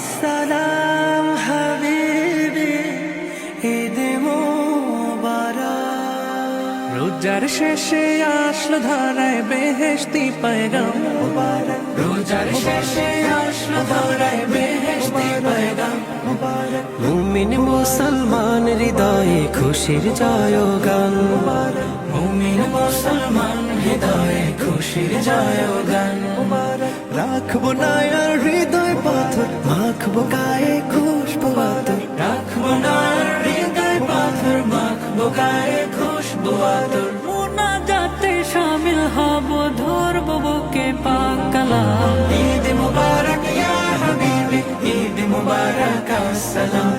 আসসালাম হাবিবি, ঈদ মুবারক। রোজার শেষে আসলো ধরায় বেহেশতি পয়গাম মুবারক। রোজার শেষে আসলো ধরায় বেহেশতি পয়গাম মুবারক। মুমিন মুসলমান হৃদয়ে খুশির জয়গান মুবারক। মুমিন মুসলমান হৃদয়ে খুশির জয়গান মুবারক। রাখবো না আর হৃদয় পাথর, মাখবো গায়ে খুশবু আতর। রাখবো না আর হৃদয় পাথর, মাখবো গায়ে খুশবু আতর। মুনাজাতে শামিল হব, ধরবো বুকে পাক কালাম। ঈদ মুবারক ইয়া হাবিবি, ঈদ মুবারক আসসালাম।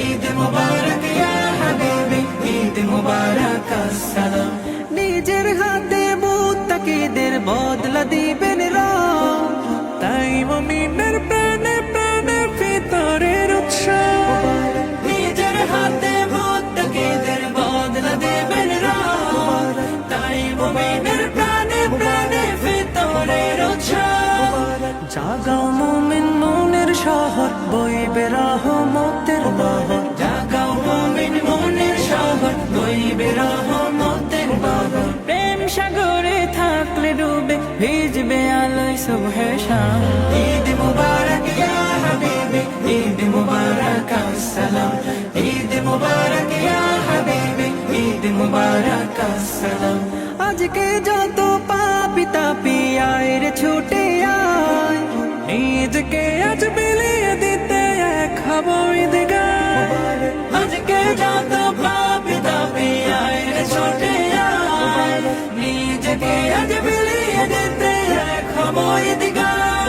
ঈদ মুবারক ইয়া হাবিবি, ঈদ মুবারক আসসালাম। নিজের হাতে মুত্তাকিদের বদলা দিবেন রব, তাই মুমিনের প্রাণে প্রাণে ভিতরের উৎসব। নিজের হাতে মুত্তাকিদের বদলা দিবেন রব, তাই মুমিনের প্রাণে প্রাণে ভিতরের উৎসব। জাগাও মুমিন মনের শহর, বইবে রহমতের নহর। জাগাও মুমিন মনের শহর, বইবে রহমতের নহর। প্রেম সাগরে থাকলে ডুবে, ভিজবে আলোয় সুবহে শাম। ঈদ মুবারক ইয়া হাবিবি, ঈদ মুবারক আসসালাম। ঈদ মুবারক ইয়া হাবিবি, ঈদ মুবারক আসসালাম। আজকে যত পাপী তাপী আয় রে ছুটে আয়, ঈদকে আজ বিলিয়ে দিতে এক হব ঈদগাহ। আজকে যত পাপী তাপী আয় রে ছুটে আয়, নিজকে আজ বিলিয়ে দিতে এক হব ঈদগাহ।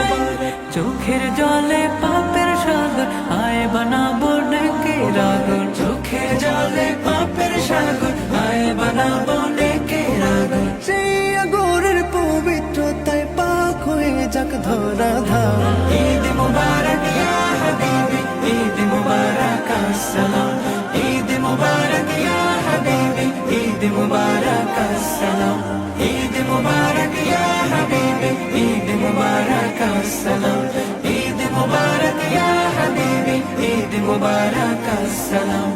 চোখের জলে পাপের সাগর, আয় বানাবো নেকের আগুন। চোখের জলে পাপের সাগর, আয় বানাবো নেকের আগুন। সেই আগুনের পবিত্রতায় পাক হয়ে যাক ধরা ধাম। ঈদ মুবারক ইয়া হাবিবি, ঈদ মুবারক আসসালাম। ঈদ মুবারক ইয়া হাবিবি, ঈদ মুবারক আসসালাম। ঈদ মুবারক ইয়া হাবিবি, ঈদ মুবারক আসসালাম। ঈদ মুবারক ইয়া হাবিবি, ঈদ মুবারক আসসালাম।